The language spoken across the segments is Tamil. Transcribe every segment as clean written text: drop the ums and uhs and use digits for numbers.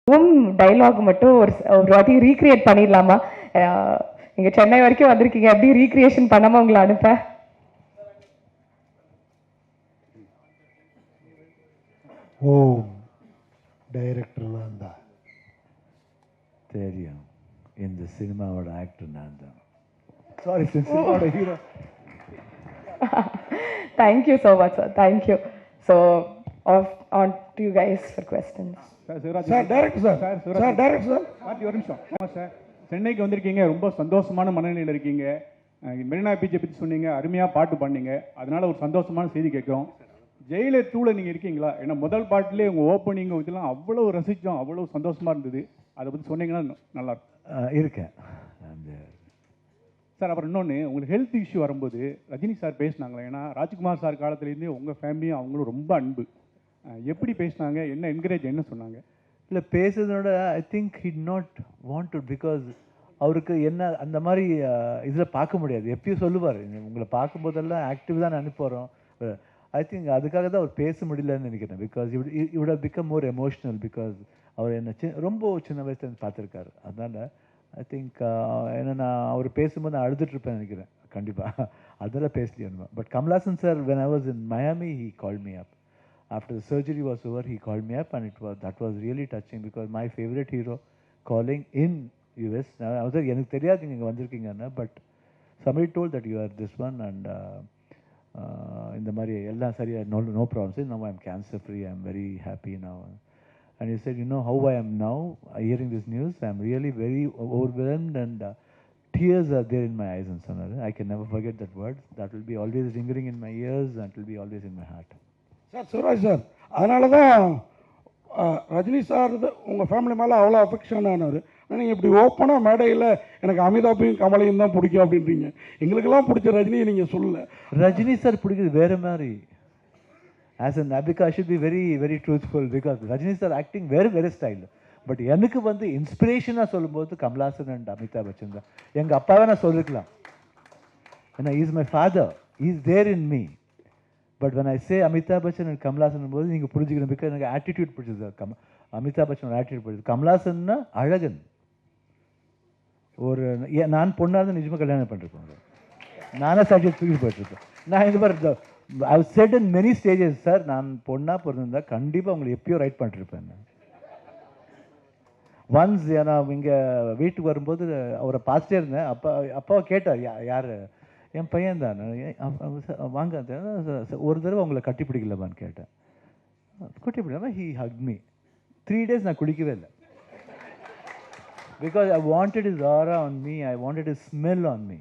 டைலாக் மட்டும் ஒரு வாட்டி ரீக்ரியேட் பண்ணிடலாமா? நீங்க சென்னை வரைக்கும் வந்திருக்கீங்க, எப்படி ரீக்ரியேஷன் பண்ணாம உங்களை அனுப்ப? ஓம் டைரக்டர் தான் தான் தெரியும். இந்த சினிமாவோட ஆக்டர் நான் தான். சாரி, சினிமாவோட hero. Thank you so much sir, thank you. So on to you guys for questions. Sir director sir director sir ஒரு நிமிஷம். ஆமாம் சார், சென்னைக்கு வந்திருக்கீங்க, ரொம்ப சந்தோஷமான மனநிலையில் இருக்கீங்க. மெரினா பீச்சை பற்றி சொன்னீங்க, அருமையாக பாட்டு பண்ணீங்க, அதனால ஒரு சந்தோஷமான செய்தி கேட்கும். ஜெயிலர் 2ல் நீங்கள் இருக்கீங்களா? ஏன்னா முதல் பாட்டிலே உங்கள் ஓப்பனிங் இதெல்லாம் அவ்வளோ ரசித்தோம், அவ்வளோ சந்தோஷமாக இருந்தது. அதை பற்றி சொன்னீங்கன்னா நல்லாயிருக்கும். இருக்கேன் அந்த சார். அப்புறம் இன்னொன்று, உங்களுக்கு ஹெல்த் இஷ்யூ வரும்போது ரஜினி சார் பேசினாங்களே, ஏன்னா ராஜ்குமார் சார் காலத்துலேருந்தே உங்கள் ஃபேமிலியும் அவங்களும் ரொம்ப அன்பு. எப்படி பேசினாங்க, என்ன என்கரேஜ் என்ன சொன்னாங்க? இல்லை, பேசுறதோட I think he not wanted, because அவருக்கு என்ன அந்த மாதிரி இதில் பார்க்க முடியாது. எப்பயும் சொல்லுவார், உங்களை பார்க்கும்போதெல்லாம் ஆக்டிவ் தான் அனுப்புகிறோம். ஐ திங்க் அதுக்காக தான் அவர் பேச முடியலன்னு நினைக்கிறேன். Because he'd have become more emotional, because அவர் என்ன ரொம்ப சின்ன வயசுலேருந்து பார்த்துருக்காரு. அதனால் ஐ திங்க் ஏன்னா நான் அவர் பேசும்போது நான் அழுதுட்ருப்பேன் நினைக்கிறேன் கண்டிப்பாக. அதெல்லாம் பேசலையே. But Kamal Haasan sir, when I was in Miami, he called me up. After the surgery was over, he called me up, and that was really touching, because my favorite hero calling in US. I was like, எனக்கு தெரியாது நீங்கள் வந்திருக்கீங்கன்னா, but somebody told that you are this one, and இந்த மாதிரி எல்லாம் சரியா, no problems. Now I'm cancer free, I'm very happy now. And he said, you know how I am now hearing this news, I'm really very overwhelmed, and tears are there in my eyes and so on. I can never forget that word. That will be always lingering in my ears, and it will be always in my heart. Sir Sivaraj sir, அதனால தான் ரஜினி சார் உங்கள் ஃபேமிலி மேலே அவ்வளோ அஃபெக்ஷன் ஆனவர். நீங்கள் இப்படி ஓப்பனாக மேடையில் எனக்கு அமிதாப்பையும் கமலையும் தான் பிடிக்கும் அப்படின்றீங்க. எங்களுக்கெல்லாம் பிடிச்ச ரஜினியை நீங்கள் சொல்லலை. ரஜினி சார் பிடிக்கிறது வேறு மாதிரி. As an Abhika, I should be very, very truthful, because Rajini sir acting very, very style. But எனக்கு வந்து இன்ஸ்பிரேஷனாக சொல்லும்போது கமல்ஹாசன் அண்ட் அமிதாப் பச்சன் தான். எங்கள் அப்பாவை நான் சொல்லிருக்கலாம், ஏன்னா is my father, is there in me. But when I say Amitabh Bachchan and Kamal Haasan போது நீங்கள் புரிஞ்சுக்கணும், பிகாஸ் எனக்கு ஆட்டிடியூட் பிடிச்சது. அமிதாப் பச்சனோட ஆட்டிடியூட் பிடிச்சது. கமல்ஹாசன்னா அழகன். ஒரு நான் பொண்ணாக தான் நிஜமாக கல்யாணம் பண்ணிருக்கேன். நானே சப்ஜெக்ட் தூக்கி போயிட்டுருக்கேன். நான் இந்த மாதிரி I've said in many stages, sir, நான் பொண்ணா பிறந்திருந்தா கண்டிப்பாக உங்களை எப்பயோ ரைட் பண்ணிருப்பேன். ஒன்ஸ் நான் இங்கே வீட்டுக்கு வரும்போது அவரை பார்த்துட்டே இருந்தேன். அப்பாவை கேட்டார், யார்? என் பையன் தான். வாங்க, ஒரு தடவை உங்களை கட்டி பிடிக்கலமான்னு கேட்டேன். கட்டி பிடிக்காம he hugged me. 3 days நான் குளிக்கவே இல்லை. Because I wanted his aura on me, I wanted his smell on me.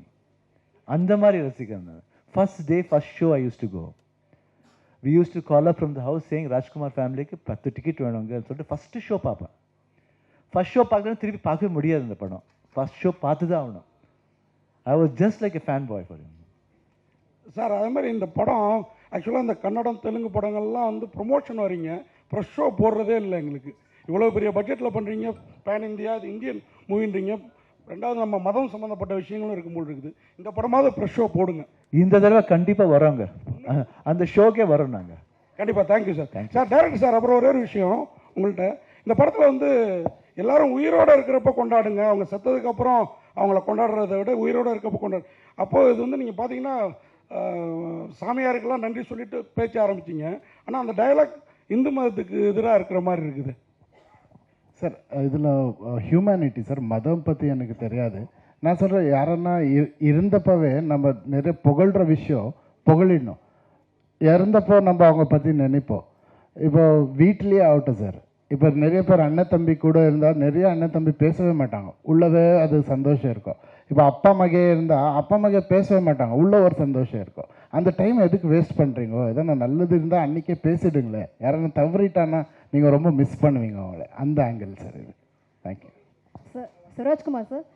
அந்த மாதிரி ரசிக்கிறேன். First day, first show I used to go. We used to call up from the house saying, Rajkumar family-க்கு 10 டிக்கெட் வேணுங்கன்னு சொல்லிட்டு ஃபஸ்ட்டு ஷோ பார்ப்பேன். ஃபஸ்ட் ஷோ பார்க்கணும், திருப்பி பார்க்கவே முடியாது இந்த படம். ஃபஸ்ட் ஷோ பார்த்து தான் ஆகணும். I was just like a fan boy for him. Sir அதே மாதிரி இந்த படம் ஆக்சுவலாக இந்த கன்னடம் தெலுங்கு படங்கள்லாம் வந்து ப்ரொமோஷன் வரீங்க, ப்ரெஷ் ஷோ போடுறதே இல்லை எங்களுக்கு. இவ்வளோ பெரிய பட்ஜெட்டில் பண்ணுறீங்க, பேன் இந்தியா, இது இந்தியன் மூவின்றீங்க. ரெண்டாவது நம்ம மதம் சம்மந்தப்பட்ட விஷயங்களும் இருக்கும்போது இருக்குது. இந்த படமாவது ப்ரெஷ் ஷோ போடுங்க. இந்த தடவை கண்டிப்பாக வரோங்க, அந்த ஷோக்கே வரோம் நாங்கள் கண்டிப்பாக. Thank you sir. Sir director sir, அப்புறம் ஒரே ஒரு விஷயம் உங்கள்கிட்ட, இந்த படத்தில் வந்து எல்லாரும் உயிரோடு இருக்கிறப்ப கொண்டாடுங்க, அவங்க செத்ததுக்கப்புறம் அவங்கள கொண்டாடுறதை விட உயிரோடு இருக்கப்போ கொண்டாடு. அப்போது இது வந்து நீங்கள் பார்த்தீங்கன்னா சாமியாருக்கெல்லாம் நன்றி சொல்லிட்டு பேச்ச ஆரம்பிச்சிங்க. ஆனால் அந்த டயலாக் இந்து மதத்துக்கு எதிராக இருக்கிற மாதிரி இருக்குது சார். இதில் ஹியூமனிட்டி சார், மதம் பற்றி எனக்கு தெரியாது. நான் சொல்கிறேன், யாரன்னா இருந்தப்பவே நம்ம நிறைய புகழ்கிற விஷயம் புகழிடணும். இறந்தப்போ நம்ம அவங்க பற்றி நினைப்போம். இப்போ வீட்லேயே ஆகட்டும் சார், இப்போ நிறைய பேர் அண்ணன் தம்பி கூட இருந்தால் நிறைய அண்ணன் தம்பி பேசவே மாட்டாங்க, உள்ளவே அது சந்தோஷம் இருக்கும். இப்போ அப்பா மகே இருந்தால் அப்பா மகே பேசவே மாட்டாங்க, உள்ள ஒரு சந்தோஷம் இருக்கும். அந்த டைம் எதுக்கு வேஸ்ட் பண்ணுறீங்கோ? எதனா நல்லது இருந்தால் அன்றைக்கே பேசிடுங்களேன். யாரன்னா தவறிட்டானா நீங்கள் ரொம்ப மிஸ் பண்ணுவீங்க அவங்கள. அந்த ஆங்கிள் சார் இது. Thank you sir. Shivarajkumar sir,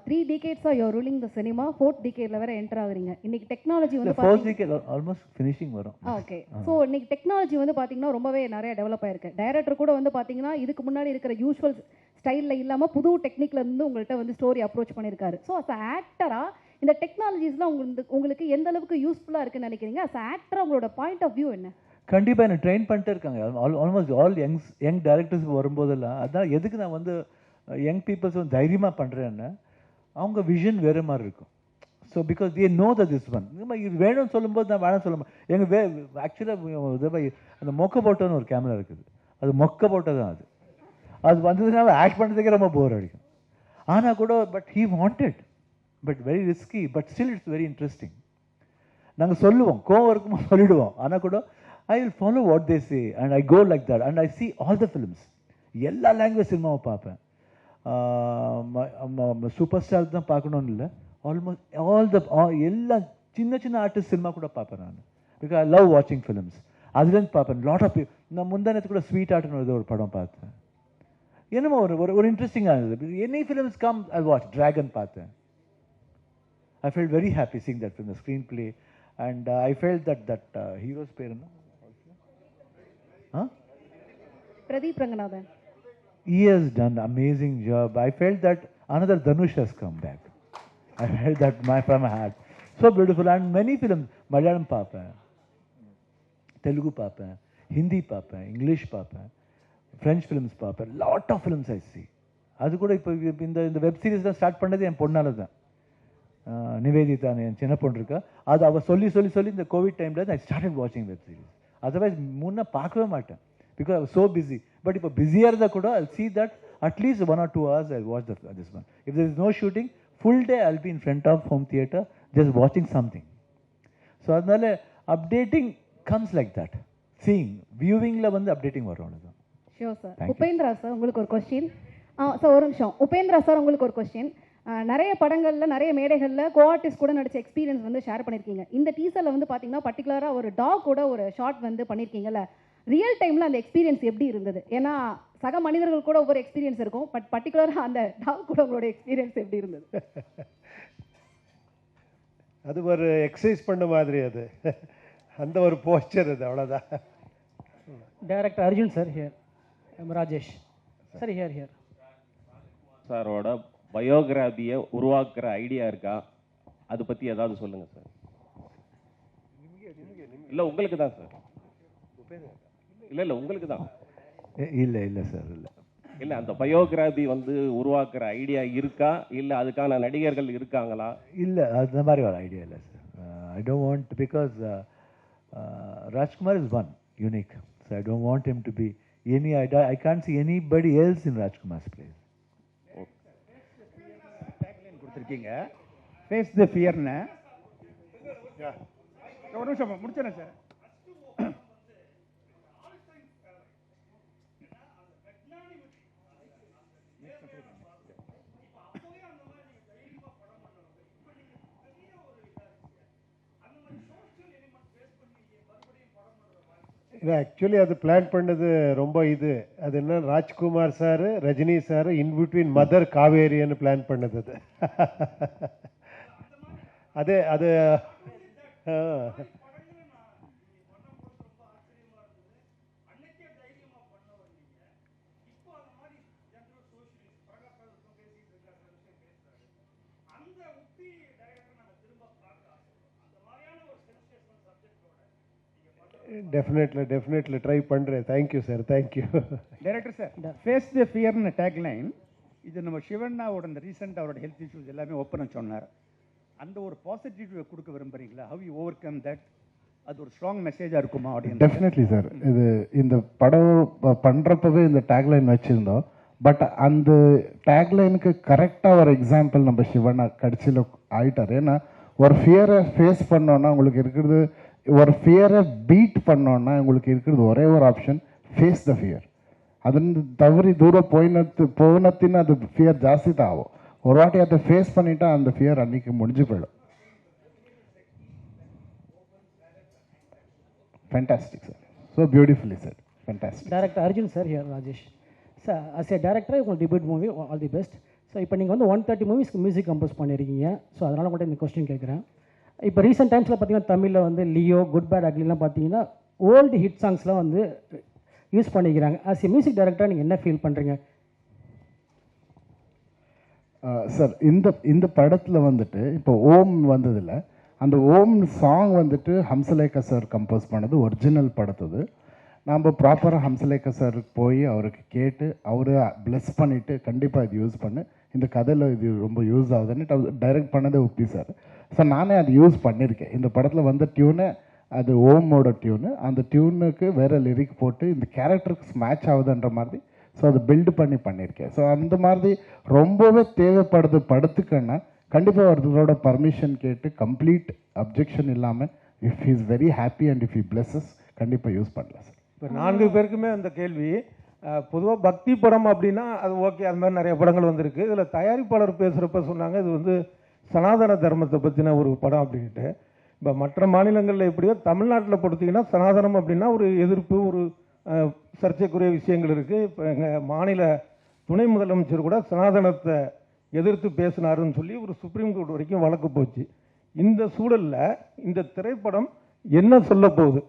3 decades you're ruling the cinema, 4th decade வேற என்டர் ஆகுறீங்க. இன்னைக்கு டெக்னாலஜி வந்து 4th decade ஆல்மோஸ்ட் ஃபினிஷிங் வரும். ஓகே. ஸோ இன்னைக்கு டெக்னாலஜி வந்து பார்த்தீங்கன்னா ரொம்பவே நிறைய டெவலப் ஆயிருக்கு. டைரக்டர் கூட வந்து பார்த்தீங்கன்னா இதுக்கு முன்னாடி இருக்கிற யூஸ்வல் ஸ்டைலில் இல்லாமல் புது டெக்னிக்ல இருந்து உங்கள்கிட்ட வந்து ஸ்டோரி அப்ரோச் பண்ணியிருக்காரு. ஸோ அஸ் ஆக்டரா இந்த டெக்னாலஜிஸ்லாம் உங்களுக்கு எந்த அளவுக்கு யூஸ்ஃபுல்லாக இருக்குன்னு நினைக்கிறீங்க? அஸ் ஆக்டரா உங்களோட பாயிண்ட் ஆஃப் வியூ என்ன? கண்டிப்பாக என்னை ட்ரெயின் பண்ணிட்டே இருக்காங்க. ஆல்மோஸ்ட் ஆல் யங் டேரக்டர்ஸ்க்கு வரும்போதெல்லாம் அதான் எதுக்கு நான் வந்து யங் பீப்புள்ஸ் வந்து தைரியமாக பண்ணுறேன்னு, அவங்க விஷன் வேறு மாதிரி இருக்கும். So because they know the this one இது வேணும்னு சொல்லும்போது நான் வேணாம் சொல்ல மாட்டேன். எங்கள் ஆக்சுவலாக அந்த மொக்க போட்டோன்னு ஒரு கேமரா இருக்குது, அது மொக்க போட்டோ தான். அது வந்ததுனால ஆக்ட் பண்ணுறதுக்கே ரொம்ப போர் அடிக்கும். ஆனால் கூட but he wanted, but very risky, but still it's very interesting. நாங்கள் சொல்லுவோம், கோவம் இருக்குமோ சொல்லிவிடுவோம். ஆனால் கூட I will follow what they say and I go like that and I see all the films. எல்லா லாங்குவேஜ் சினிமாவை பார்ப்பேன். சூப்பர் ஸ்டார் தான் பார்க்கணும்னு இல்லை, ஆல்மோஸ்ட் எல்லா சின்ன சின்ன ஆர்டிஸ்ட் சினிமா கூட பார்ப்பேன் நான். பிகாஸ் ஐ லவ் வாட்சிங் ஃபிலிம்ஸ். அதுலேருந்து பார்ப்பேன். லாட் ஆஃப் நான் முந்தானத்து கூட ஸ்வீட் ஆர்ட்னு ஒரு படம் பார்த்தேன். என்னமோ ஒரு இன்ட்ரெஸ்டிங்காக இருந்தது. Any films come I watch. Dragon பார்த்தேன். I felt very happy seeing that film, the screenplay, and I felt that hero's பேர் என்ன? Pradeep Ranganathan. He has done an amazing job. I felt that another Dhanush has come back. I felt that from my heart. So beautiful. And many films, Malayalam பார்ப்பேன், Telugu பார்ப்பேன், Hindi பார்ப்பேன், English பார்ப்பேன், French films பார்ப்பேன். Lot of films I see. அது கூட இப்போ இந்த வெப் சீரிஸ் தான் ஸ்டார்ட் பண்ணது என் பொண்ணால தான். நிவேதிதா என் சின்ன பொண்ணு இருக்கா, அது அவள் சொல்லி இந்த கோவிட் டைமில் ஐ ஸ்டார்டட் வாட்சிங் வெப் சீரிஸ். அதர்வைஸ் முன்னே பார்க்கவே மாட்டேன் because I so busy. But இப்போ பிஸியாக இருந்தால் கூட ஐ see that at least 1 or 2 hours I watch this one. If there is no shooting, full day I'll be in front of home theatre just watching something. So அதனால updating comes like that. Seeing வியூவிங்கில் வந்து அப்டேட்டிங் வரும். அவ்வளோதான். Sure sir. உபேந்திரா சார் உங்களுக்கு ஒரு கொஸ்டின். சார் ஒரு நிமிஷம். உபேந்திரா சார் உங்களுக்கு ஒரு கொஸ்டின். நிறைய படங்களில் நிறைய மேடைகளில் கோஆர்டிஸ்ட் கூட நடிச்ச எக்ஸ்பீரியன்ஸ் வந்து ஷேர் பண்ணியிருக்கீங்க. இந்த டீசரில் வந்து பார்த்தீங்கன்னா பர்டிகுலராக ஒரு டாக் கூட ஒரு ஷார்ட் வந்து பண்ணியிருக்கீங்கல்ல, ரியல் டைமில் அந்த எக்ஸ்பீரியன்ஸ் எப்படி இருந்தது? ஏன்னா சக மனிதர்கள் கூட ஒவ்வொரு எக்ஸ்பீரியன்ஸ் இருக்கும், பட் பர்டிகுலராக அந்த டாக் கூட உங்களோட எக்ஸ்பீரியன்ஸ் எப்படி இருந்தது? அது ஒரு எக்ஸசைஸ் பண்ண மாதிரி, அது அந்த ஒரு போஸ்டர், அது அவ்வளோதான். Director Arjun sir here. Rajesh sir here. சாரோட பயோகிராஃபியை உருவாக்குற ஐடியா இருக்கா? அதை பற்றி ஏதாவது சொல்லுங்கள் சார். இல்லை உங்களுக்கு தான் சார். இல்லை உங்களுக்கு தான். இல்லை சார். இல்லை அந்த பயோகிராஃபி வந்து உருவாக்குற ஐடியா இருக்கா? இல்லை அதுக்கான நடிகர்கள் இருக்காங்களா? இல்லை அந்த மாதிரி ஒரு ஐடியா இல்லை sir. I don't want, because Rajkumar is one unique, so I don't want him to be any. I can't see anybody else in Rajkumar's place. கொடுத்துருக்கீங்க ஃபேஸ் த ஃபியர்னு. ஒரு நிமிஷம் முடிச்சேன் சார். இல்லை ஆக்சுவலி அது பிளான் பண்ணது ரொம்ப அது என்ன, Rajkumar sir, Rajini sir, in between mother காவேரின்னு பிளான் பண்ணது அது. அது டெஃபினெட்லி ட்ரை பண்ணுறேன். Thank you sir, thank you. Director sir, face the ஃபியர்னு டேக்லைன் இது நம்ம சிவண்ணாவோட இந்த ரீசெண்ட் அவரோட ஹெல்த் இஷ்யூஸ் எல்லாமே ஓப்பனாக சொன்னார். அந்த ஒரு பாசிட்டிவ் கொடுக்க விரும்புறீங்களா? How you over come that? அது ஒரு ஸ்ட்ராங் மெசேஜாக இருக்குமா ஆடியன்ஸ்? Definitely sir. இந்த படம் பண்ணுறப்பவே இந்த டேக்லைன் வச்சுருந்தோம். பட் அந்த டேக்லைனுக்கு கரெக்டாக ஒரு எக்ஸாம்பிள் நம்ம சிவண்ணா கடைசியில் ஆயிட்டார். ஏன்னா ஒரு ஃபியரை ஃபேஸ் பண்ணோன்னா உங்களுக்கு இருக்கிறது, ஒரு ஃபியரை பீட் பண்ணோன்னா உங்களுக்கு இருக்கிறது ஒரே ஒரு ஆப்ஷன், ஃபேஸ் த ஃபியர். ಅದನ್ನು ತವರಿ ದೂರ போனத்தின் அது ஃபியர் ஜாஸ்தி தான் ஆகும். ஒரு வாட்டி அதை ஃபேஸ் பண்ணிட்டா அந்த ஃபியர் அன்னைக்கு முடிஞ்சு போயிடும். Fantastic sir, so beautifully sir, fantastic. Director Arjun sir here. Rajesh sir, as a director உங்களுக்கு debut movie all the best. So இப்போ நீங்கள் வந்து 130 மூவிஸ்க்கு மியூசிக் கம்போஸ் பண்ணியிருக்கீங்க. ஸோ அதனால் உங்கள்கிட்ட இந்த கொஸ்டின் கேட்குறேன். இப்போ ரீசெண்ட் டைம்ஸில் பார்த்தீங்கன்னா தமிழில் வந்து லியோ, குட் பேட் அக்லிலாம் பார்த்தீங்கன்னா ஓல்டு ஹிட் சாங்ஸ்லாம் வந்து யூஸ் பண்ணிக்கிறாங்க. ஆஸ் ஏ மியூசிக் டைரக்டராக நீங்கள் என்ன ஃபீல் பண்ணுறீங்க? சார் இந்த படத்தில் வந்துட்டு இப்போ ஓம் வந்ததில்ல, அந்த ஓம் சாங் வந்துட்டு ஹம்சலேகா சார் கம்போஸ் பண்ணது, ஒரிஜினல் படத்தது. நம்ம ப்ராப்பராக ஹம்சலேகா சாருக்கு போய் அவருக்கு கேட்டு அவரை ப்ளெஸ் பண்ணிவிட்டு கண்டிப்பாக இது யூஸ் பண்ணு, இந்த கதையில் இது ரொம்ப யூஸ் ஆகுதுன்னு டைரக்ட் பண்ணதே உப்பி சார். ஸோ நானே அது யூஸ் பண்ணியிருக்கேன். இந்த படத்தில் வந்த டியூனு அது ஓமோட டியூனு, அந்த டியூனுக்கு வேறு லிரிக் போட்டு இந்த கேரக்டருக்கு மேட்ச் ஆகுதுன்ற மாதிரி ஸோ அதை பில்டு பண்ணியிருக்கேன். ஸோ அந்த மாதிரி ரொம்பவே தேவைப்படுது படத்துக்குன்னா கண்டிப்பாக ஒருத்தரோட பர்மிஷன் கேட்டு கம்ப்ளீட் அப்ஜெக்ஷன் இல்லாமல் if is very happy and if he pluses கண்டிப்பாக யூஸ் பண்ணலாம் சார். இப்போ 4 பேருக்குமே அந்த கேள்வி. பொதுவாக பக்தி படம் அப்படின்னா அது ஓகே, அது மாதிரி நிறைய படங்கள் வந்திருக்கு. இதில் தயாரிப்பாளர் பேசுகிறப்ப சொன்னாங்க இது வந்து சனாதன தர்மத்தை பற்றின ஒரு படம் அப்படின்ட்டு. இப்போ மற்ற மாநிலங்களில் எப்படியோ தமிழ்நாட்டில் பொறுத்தீங்கன்னா சனாதனம் அப்படின்னா ஒரு எதிர்ப்பு, ஒரு சர்ச்சைக்குரிய விஷயங்கள் இருக்குது. இப்போ எங்கள் மாநில துணை முதலமைச்சர் கூட சனாதனத்தை எதிர்த்து பேசினாருன்னு சொல்லி ஒரு சுப்ரீம் கோர்ட் வரைக்கும் வழக்கு போச்சு. இந்த சூழலில் இந்த திரைப்படம் என்ன சொல்ல போகுது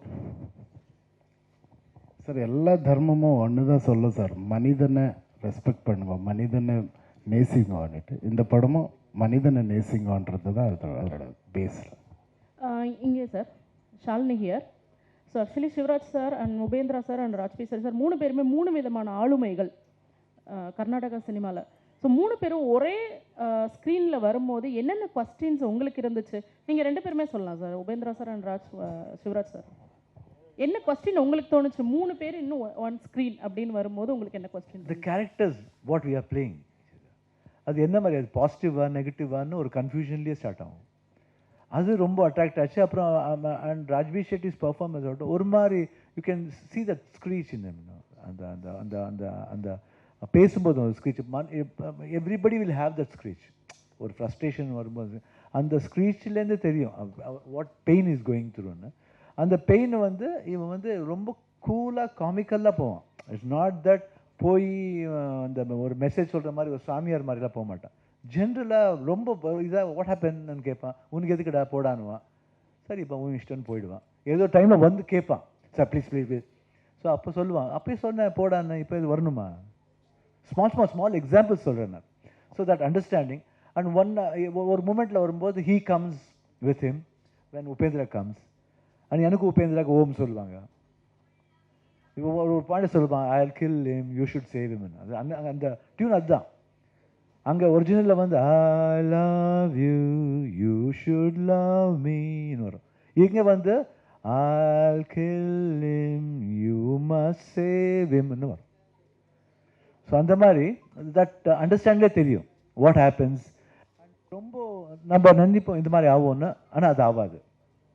சார்? எல்லா தர்மமும் ஒன்று தான் சொல்ல சார், மனிதனை ரெஸ்பெக்ட் பண்ணுவோம், மனிதனை நேசிங்கன்னுட்டு. இந்த படமும் மனிதனை நேசிங்கன்றது தான் அதோட பேஸில். இங்கே sir Shalini here. So actually Shivraj sir and Upendra sir and Raj B sir 3 பேருமே 3 விதமான ஆளுமைகள் கர்நாடகா சினிமாவில். ஸோ 3 பேரும் ஒரே ஸ்க்ரீனில் வரும்போது என்னென்ன கொஸ்டின்ஸ் உங்களுக்கு இருந்துச்சு? நீங்கள் 2 பேருமே சொல்லலாம் sir, Upendra sir and Shivraj sir. என்ன கொஸ்டின் உங்களுக்கு தோணுச்சு 3 பேர் இன்னும் ஒன் ஸ்க்ரீன் அப்படின்னு வரும்போது உங்களுக்கு என்ன question? The characters what we are playing, அது என்ன மாதிரி, அது பாசிட்டிவா நெகட்டிவான்னு ஒரு கன்ஃபியூஷன்லேயே ஸ்டார்ட் ஆகும். அது ரொம்ப அட்ராக்ட் ஆச்சு. அப்புறம் அண்ட் ராஜ்பி ஷெட்டிஸ் பர்ஃபார்மன்ஸ் ஒரு மாதிரி you can see that screech in அந்த அந்த அந்த அந்த அந்த பேசும்போது ஒரு screech, everybody will have that screech. ஒரு ஃப்ரஸ்ட்ரேஷன் வரும்போது அந்த ஸ்க்ரீச்லேருந்து தெரியும் வாட் பெயின் இஸ் கோயிங் த்ரூன்னு. அந்த பெயின் வந்து இவன் வந்து ரொம்ப கூலாக காமிக்கலாக போவான். இட்ஸ் நாட் தட் போய் அந்த ஒரு மெசேஜ் சொல்கிற மாதிரி ஒரு சாமியார் மாதிரிலாம் போக மாட்டான். ஜென்ரலாக ரொம்ப இதாக வாட் ஹேப்பன்னு கேட்பான், உனக்கு எதுக்குடா போடானுவான், சரி இப்போ உன் இஷ்டம்னு போயிடுவான். ஏதோ டைமில் வந்து கேட்பான், sir please please please. So அப்போ சொல்லுவான், அப்பயே சொன்னேன் போடான்னு, இப்போ இது வரணுமா? ஸ்மால் எக்ஸாம்பிள்ஸ் சொல்கிறேன் நான். So that understanding. அண்ட் ஒரு மூமெண்ட்டில் வரும்போது he comes with him when Upendra comes and எனக்கு உபேந்திராக்கு ஓம் சொல்லுவாங்க. இப்போ ஒரு பாயிண்ட் சொல்லுவான், I will kill him you should save him. அது அந்த அந்த டியூன் அதுதான். அங்கே ஒரிஜினலில் வந்து I love you you should love மீன்னு வரும். இங்கே வந்து I'll kill him you must save himன்னு வரும். ஸோ அந்த மாதிரி தட் அண்டர்ஸ்டாண்டே தெரியும் வாட் ஹேப்பன்ஸ். ரொம்ப நம்ம நினைப்போம் இந்த மாதிரி ஆகும்னு, ஆனால் அது ஆகாது.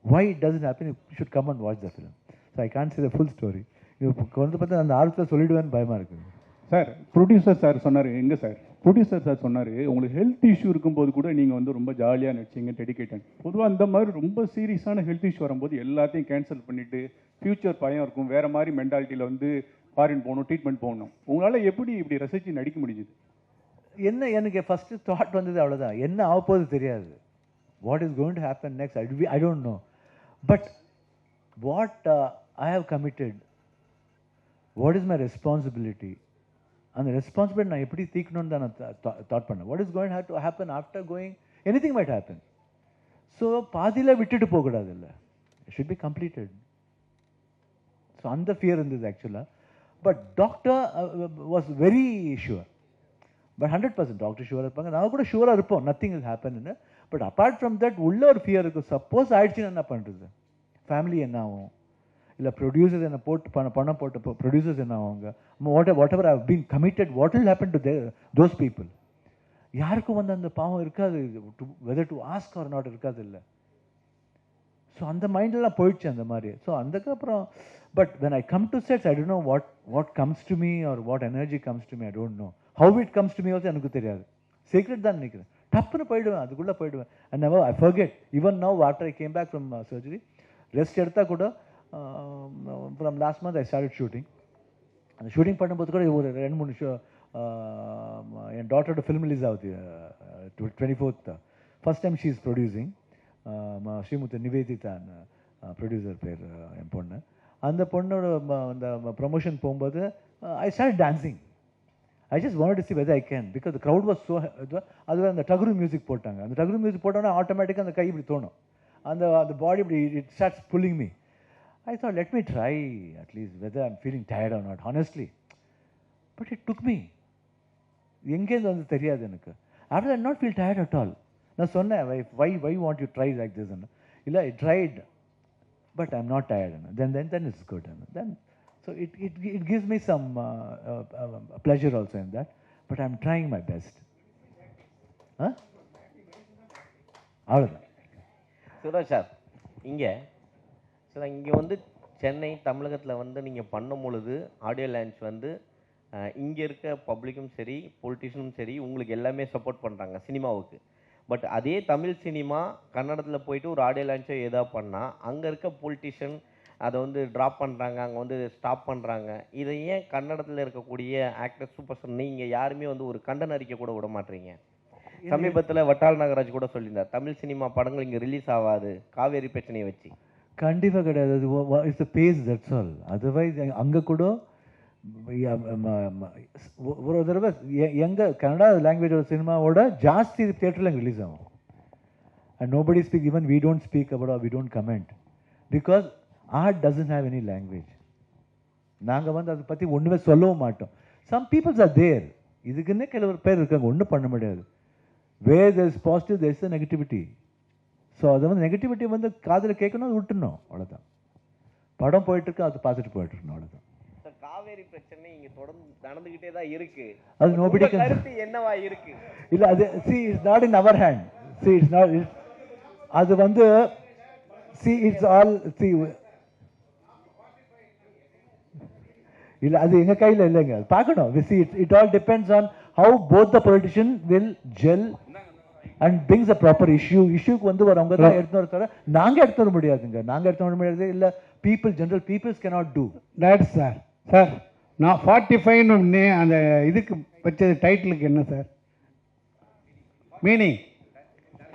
why it doesn't happen, you should come and watch the film. So I can't say the full story. இப்போ வந்து பார்த்தா அந்த ஆர்வத்தில் சொல்லிடுவேன்னு பயமாக இருக்குது சார். ப்ரொடியூசர் சார் சொன்னார், எங்கே சார் ப்ரொடியூசர் சார் சொன்னார், உங்களுக்கு ஹெல்த் இஷ்யூ இருக்கும்போது கூட நீங்கள் வந்து ரொம்ப ஜாலியாக நடிச்சிங்க, டெடிக்கேட்டட். பொதுவாக இந்த மாதிரி ரொம்ப சீரியஸான ஹெல்த் இஷ்யூ வரும்போது எல்லாத்தையும் கேன்சல் பண்ணிவிட்டு ஃப்யூச்சர் பயம் இருக்கும், வேறு மாதிரி மென்டாலிட்டியில் வந்து ஃபாரின் போகணும், ட்ரீட்மெண்ட் போகணும். உங்களால் எப்படி இப்படி ரசித்து நடிக்க முடிஞ்சுது? என்ன எனக்கு ஃபஸ்ட்டு தாட் வந்தது அவ்வளோதான், என்ன ஆக போகுது தெரியாது. What is going to happen next I don't know. But what I have committed, what is my responsibility, அந்த ரெஸ்பான்சிபிலிட்டி நான் எப்படி தீக்கணும்னு தான் நான் தாட் பண்ணேன். What is going to happen after going, anything might happen. So பாதியில் விட்டுட்டு போகக்கூடாது, இல்லை it should be completed. So அந்த ஃபியர் இருந்தது ஆக்சுவலாக. But doctor was very sure. But 100% doctor ஷுவராக இருப்பாங்க, நான் கூட ஷுவராக இருப்போம் நத்திங் இஸ் ஹேப்பன்னு. பட் அப்பார்ட் ஃப்ரம் தட் உள்ள ஒரு ஃபியர் இருக்கும், சப்போஸ் ஆயிடுச்சுன்னு என்ன பண்ணுறது, ஃபேமிலி என்ன ஆகும், இல்லை ப்ரொடியூசர்ஸ் என்ன பணம் போட்டு ப்ரொடியூசர்ஸ் என்ன ஆகுங்க, what ever I've been committed, what will happen to those people. யாருக்கும் வந்து அந்த பாவம் இருக்காது, weather to ask R not இருக்காது, இல்லை. ஸோ அந்த மைண்டெல்லாம் போயிடுச்சு அந்த மாதிரி. ஸோ அதுக்கப்புறம் but when I come to sets I don't know what comes to me or what energy comes to me, I don't know how it comes to me also. எனக்கு தெரியாது, சீக்ரெட் தான் நினைக்கிறேன். டப்புன்னு போயிடுவேன், அதுக்குள்ளே போயிடுவேன். And never I forget. Even now after I came back from surgery, rest எடுத்தால் கூட from last month I started shooting. அந்த ஷூட்டிங் பண்ணும்போது கூட ஒரு 2-3 ஷோ என் டாட்டரோட ஃபிலிம் ரிலீஸ் ஆகுது 24th. First time she is producing. Srimuthu நிவேதிதான்னு ப்ரொடியூசர் பேர் என் பொண்ணு. அந்த பொண்ணோட அந்த ப்ரொமோஷன் போகும்போது I start dancing. I just wanted to see whether I can, because the crowd was so. அதுவே அந்த டகுரு மியூசிக் போட்டாங்க. அந்த டகுரு மியூசிக் போட்டோன்னா ஆட்டோமேட்டிக்காக அந்த கை இப்படி தோணும். அந்த பாடி இப்படி it starts pulling me. I thought, let me try at least whether I'm feeling tired or not, honestly. But it took me. எங்கேருந்து வந்து தெரியாது எனக்கு. After that, I not feel tired at all. நான் சொன்னேன், why want you try like this? இல்லை, I tried, but I'm not tired. Then it's good. Then, so it gives me some pleasure also in that. But I'm trying my best. அவ்வளோதான். சுரேஷ் சார், இங்கே வந்து சென்னை தமிழகத்தில் வந்து நீங்கள் பண்ணும் பொழுது ஆடியோ லான்ச் வந்து இங்கே இருக்க பப்ளிக்கும் சரி பொலிட்டிஷியனும் சரி உங்களுக்கு எல்லாமே சப்போர்ட் பண்ணுறாங்க சினிமாவுக்கு. பட் அதே தமிழ் சினிமா கன்னடத்தில் போயிட்டு ஒரு ஆடியோ லான்ச்சோ ஏதோ பண்ணால் அங்கே இருக்க பொலிட்டிஷியன் அதை வந்து ட்ராப் பண்ணுறாங்க, அங்கே வந்து ஸ்டாப் பண்ணுறாங்க. இதை ஏன் கன்னடத்தில் இருக்கக்கூடிய ஆக்டர் சூப்பர் ஸ்டார் நீங்கள் யாருமே வந்து ஒரு கண்டன அறிக்கை கூட விட மாட்டீங்க? சமீபத்தில் வட்டால் நாகராஜ் கூட சொல்லியிருந்தார், தமிழ் சினிமா படங்கள் இங்கே ரிலீஸ் ஆகாது காவேரி பிரச்சனையை வச்சு. கண்டிப்பாக கிடையாது. It's the base, that's all. Otherwise அங்கே கூட ஒரு தடவை எங்கள் கன்னடா லாங்குவேஜோட சினிமாவோட ஜாஸ்தி தியேட்டரில் எங்கே ரிலீஸ் ஆகும். And nobody speak, even we don't speak about, we don't comment, because art doesn't have any language. நாங்கள் வந்து அதை பற்றி ஒன்றுமே சொல்லவும் மாட்டோம். சம் பீப்புள்ஸ் ஆர் தேர், இதுக்குன்னே சில பேர் இருக்காங்க, ஒன்றும் பண்ண முடியாது. Where there is positive there is the negativity. So அதை வந்து நெகட்டிவிட்டி வந்து காதில் கேட்கணும், அது விட்டுணும், அவ்வளோதான். படம் போயிட்டுருக்கு, அது பார்த்துட்டு போயிட்டுருக்கணும், அவ்வளோதான். காவேரி பிரச்சனை இங்கே தொடர்ந்து நடந்துக்கிட்டே தான் இருக்கு. அது நோபடி கருத்து என்னவா இருக்கு? இல்லை, அது it's not in our hand. It's not, அது வந்து இட்ஸ் ஆல் இல்லை, அது எங்கள் கையில் இல்லைங்க, அது பார்க்கணும். It all depends on how both the politician will gel and brings a proper issue. இஷ்யூக்கு வந்து வரவங்க தான் எடுத்து வர தவிர நாங்கள் எடுத்து வர முடியாதுங்க. நாங்கள் எடுத்து வர முடியாது. இல்லை, people, general peoples cannot do. That's sir நான் 45 அந்த இதுக்கு வச்சது டைட்டிலுக்கு என்ன சார் மீனிங்?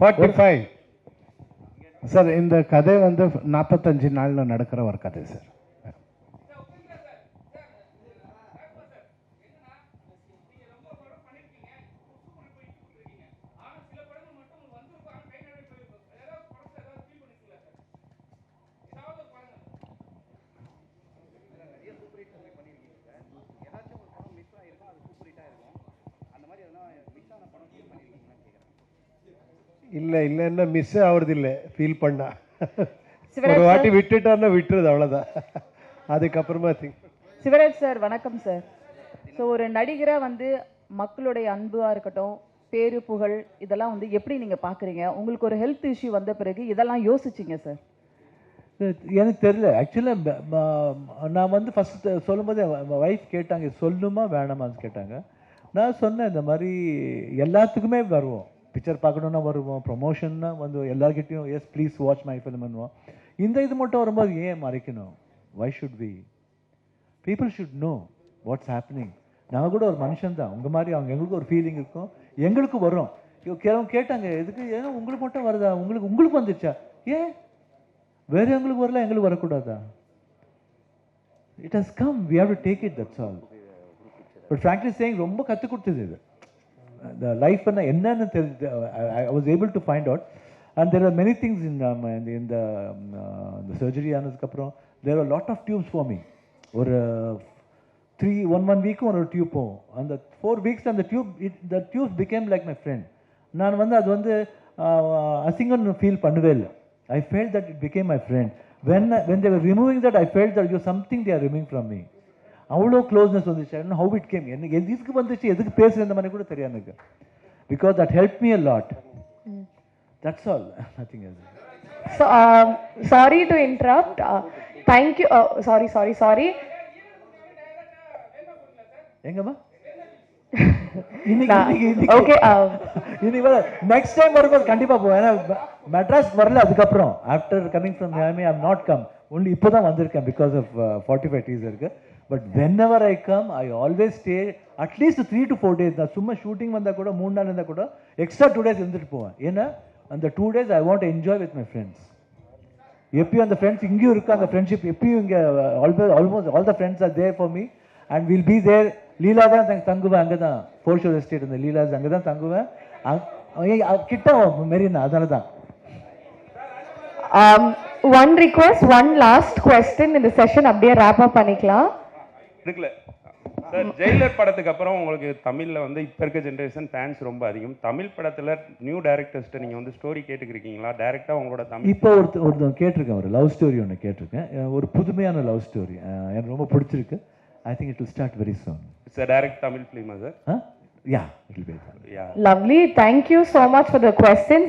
45 சார், இந்த கதை வந்து 45 நாளில் நடக்கிற ஒரு கதை சார். இல்லைன்னா மிஸ் ஆகுறது இல்லை, ஃபீல் பண்ணா ஒரு வாட்டி விட்டுட்டான்னா விட்டுறது, அவ்வளோதான். அதுக்கப்புறமா சிவராஜ் சார், வணக்கம் சார். ஸோ ஒரு நடிகரை வந்து மக்களுடைய அன்பா இருக்கட்டும், பேரு புகழ், இதெல்லாம் வந்து எப்படி நீங்கள் பார்க்குறீங்க? உங்களுக்கு ஒரு ஹெல்த் இஷ்யூ வந்த பிறகு இதெல்லாம் யோசிச்சிங்க சார்? எனக்கு தெரியல. ஆக்சுவலாக நான் வந்து ஃபஸ்ட்டு சொல்லும்போது ஒய்ஃப் கேட்டாங்க, சொல்லணுமா வேணாமான்னு கேட்டாங்க. நான் சொன்னேன், இந்த மாதிரி எல்லாத்துக்குமே வருவோம், பிக்சர் பார்க்கணுன்னா வருவோம், ப்ரொமோஷன்னா வந்து எல்லாருக்கிட்டையும் yes please watch my film பண்ணுவோம். இந்த இது மட்டும் வரும்போது ஏன் மறைக்கணும்? Why should we? People should know what's happening. நாங்கள் கூட ஒரு மனுஷன் தான், உங்கள் மாதிரி அவங்க எங்களுக்கு ஒரு ஃபீலிங் இருக்கும், எங்களுக்கு வரும். கேட்டாங்க, எதுக்கு, ஏன்னா உங்களுக்கு மட்டும் வருதா, உங்களுக்கு வந்துச்சா, ஏன் வேறு எங்களுக்கு வரல, எங்களுக்கு வரக்கூடாதா? It has come, we have to take it, that's all. But frankly saying ரொம்ப கற்றுக் கொடுத்தது இது. The life என்னன்னு தெரிஞ்சு I was able to find out, and there are many things in the surgery ஆனதுக்கு அப்புறம் there were a lot of tubes for me. ஒரு 1 week ஒரு டியூப் போகும். அந்த 4 weeks அந்த the tubes became like my friend. நான் வந்து அது வந்து அசிங்கம்னு ஃபீல் பண்ணவே இல்லை. I felt that it became my friend. When they were removing that, I felt that something they are removing from me. அவ்வளோ க்ளோஸ்னஸ் வந்துச்சு. ஹவு இட் கேம், எனக்கு எதுக்கு வந்துச்சு, எதுக்கு பேசுகிற இந்த மாதிரி கூட தெரியாது எனக்கு. Because that help me a lot. That's all, nothing else. Sorry to interrupt. Thank you. Sorry. எங்கம்மா? ஓகே, இன்னைக்கு நெக்ஸ்ட் டைம் வரும்போது கண்டிப்பாக போவேன். ஏன்னா மெட்ராஸ் வரல, அதுக்கப்புறம் after coming from Miami I have not come. Only இப்போ தான் வந்திருக்கேன் பிகாஸ் ஆஃப் 45 டீஸ் இருக்கு. But whenever I come, I always stay at least 3 to 4 days. நான் சும்மா ஷூட்டிங் வந்தால் கூட 3 நாள் இருந்தால் கூட எக்ஸ்ட்ரா 2 days இருந்துட்டு போவேன். ஏன்னா அந்த 2 days I want to enjoy with my friends. எப்பயும் அந்த ஃப்ரெண்ட்ஸ் இங்கேயும் இருக்கு, அந்த ஃப்ரெண்ட்ஷிப் எப்பயும் இங்கே almost all the friends are there for me and will be there. Leela தான் தங்குவேன், அங்கே தான் ஃபோர்ஷோர் எஸ்டேட் இந்த லீலாஸ், அங்கே தான் தங்குவேன். கிட்ட மெரினா, அதனால தான். One request, one last question இந்த செஷன் அப்படியே ரேப் அப் பண்ணிக்கலாம். இருக்குல்ல சார், ஜெயிலர் படத்துக்கு அப்புறம் உங்களுக்கு தமிழில் வந்து இப்போ இருக்க ஜென்ரேஷன் ஃபேன்ஸ் ரொம்ப அதிகம். தமிழ் படத்தில் நியூ டேரக்டர்ஸ்ட்டு நீங்கள் வந்து ஸ்டோரி கேட்டுக்கிறீங்களா? டேரெக்டாக உங்களோட தமிழ் இப்போ ஒருத்தன் கேட்டிருக்கேன், ஒரு லவ் ஸ்டோரி ஒன்று கேட்டிருக்கேன், ஒரு புதுமையான லவ் ஸ்டோரி எனக்கு ரொம்ப பிடிச்சிருக்கு. I think it will start very soon. It's a direct Tamil ஃபிலிமா sir? Yeah, it will be. Lovely. Thank you so much for the questions.